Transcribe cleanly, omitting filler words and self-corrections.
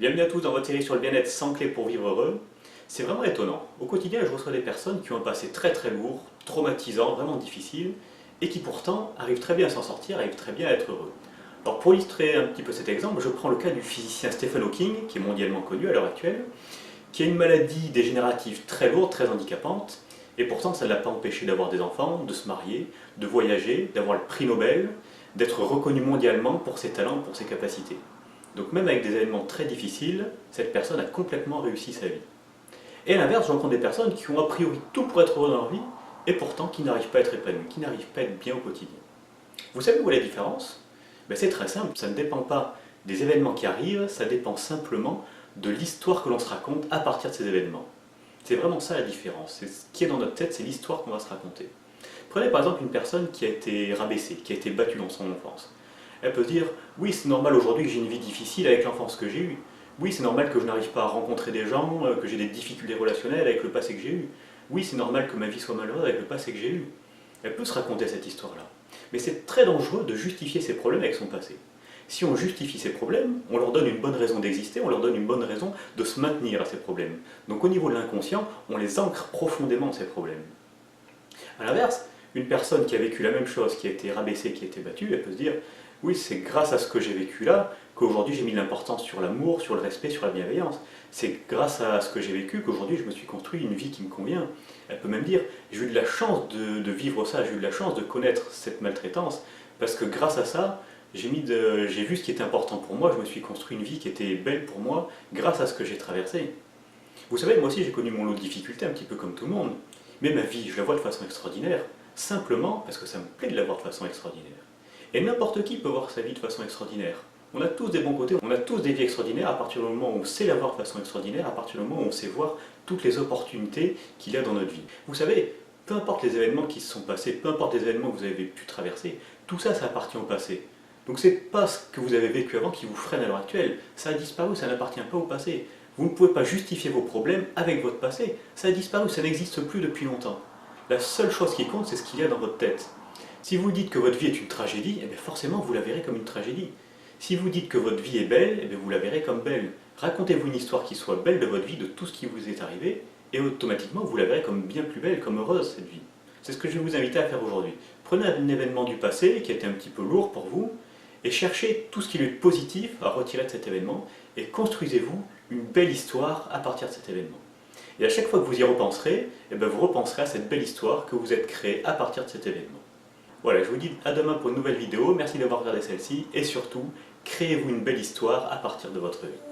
Bienvenue à tous dans votre série sur le bien-être sans clé pour vivre heureux. C'est vraiment étonnant. Au quotidien, je reçois des personnes qui ont un passé très très lourd, traumatisant, vraiment difficile, et qui pourtant arrivent très bien à s'en sortir, arrivent très bien à être heureux. Alors pour illustrer un petit peu cet exemple, je prends le cas du physicien Stephen Hawking, qui est mondialement connu à l'heure actuelle, qui a une maladie dégénérative très lourde, très handicapante, et pourtant ça ne l'a pas empêché d'avoir des enfants, de se marier, de voyager, d'avoir le prix Nobel, d'être reconnu mondialement pour ses talents, pour ses capacités. Donc même avec des événements très difficiles, cette personne a complètement réussi sa vie. Et à l'inverse, je rencontre des personnes qui ont a priori tout pour être heureux dans leur vie, et pourtant qui n'arrivent pas à être épanouies, qui n'arrivent pas à être bien au quotidien. Vous savez où est la différence? C'est très simple, ça ne dépend pas des événements qui arrivent, ça dépend simplement de l'histoire que l'on se raconte à partir de ces événements. C'est vraiment ça la différence, c'est ce qui est dans notre tête, c'est l'histoire qu'on va se raconter. Prenez par exemple une personne qui a été rabaissée, qui a été battue dans son enfance. Elle peut se dire, oui c'est normal aujourd'hui que j'ai une vie difficile avec l'enfance que j'ai eue. Oui c'est normal que je n'arrive pas à rencontrer des gens, que j'ai des difficultés relationnelles avec le passé que j'ai eu. Oui c'est normal que ma vie soit malheureuse avec le passé que j'ai eu. Elle peut se raconter cette histoire-là. Mais c'est très dangereux de justifier ses problèmes avec son passé. Si on justifie ses problèmes, on leur donne une bonne raison d'exister, on leur donne une bonne raison de se maintenir à ces problèmes. Donc au niveau de l'inconscient, on les ancre profondément ces problèmes. A l'inverse, une personne qui a vécu la même chose, qui a été rabaissée, qui a été battue, elle peut se dire « Oui, c'est grâce à ce que j'ai vécu là qu'aujourd'hui j'ai mis l'importance sur l'amour, sur le respect, sur la bienveillance. C'est grâce à ce que j'ai vécu qu'aujourd'hui je me suis construit une vie qui me convient. » Elle peut même dire « J'ai eu de la chance de vivre ça, j'ai eu de la chance de connaître cette maltraitance, parce que grâce à ça, j'ai vu ce qui était important pour moi, je me suis construit une vie qui était belle pour moi grâce à ce que j'ai traversé. » Vous savez, moi aussi j'ai connu mon lot de difficultés, un petit peu comme tout le monde, mais ma vie, je la vois de façon extraordinaire, simplement parce que ça me plaît de la voir de façon extraordinaire. Et n'importe qui peut voir sa vie de façon extraordinaire. On a tous des bons côtés, on a tous des vies extraordinaires à partir du moment où on sait la voir de façon extraordinaire, à partir du moment où on sait voir toutes les opportunités qu'il y a dans notre vie. Vous savez, peu importe les événements qui se sont passés, peu importe les événements que vous avez pu traverser, tout ça, ça appartient au passé. Donc c'est pas ce que vous avez vécu avant qui vous freine à l'heure actuelle. Ça a disparu, ça n'appartient pas au passé. Vous ne pouvez pas justifier vos problèmes avec votre passé. Ça a disparu, ça n'existe plus depuis longtemps. La seule chose qui compte, c'est ce qu'il y a dans votre tête. Si vous dites que votre vie est une tragédie, forcément vous la verrez comme une tragédie. Si vous dites que votre vie est belle, vous la verrez comme belle. Racontez-vous une histoire qui soit belle de votre vie, de tout ce qui vous est arrivé, et automatiquement vous la verrez comme bien plus belle, comme heureuse cette vie. C'est ce que je vais vous inviter à faire aujourd'hui. Prenez un événement du passé qui a été un petit peu lourd pour vous, et cherchez tout ce qui est positif à retirer de cet événement, et construisez-vous une belle histoire à partir de cet événement. Et à chaque fois que vous y repenserez, vous repenserez à cette belle histoire que vous êtes créée à partir de cet événement. Voilà, je vous dis à demain pour une nouvelle vidéo, merci d'avoir regardé celle-ci, et surtout, créez-vous une belle histoire à partir de votre vie.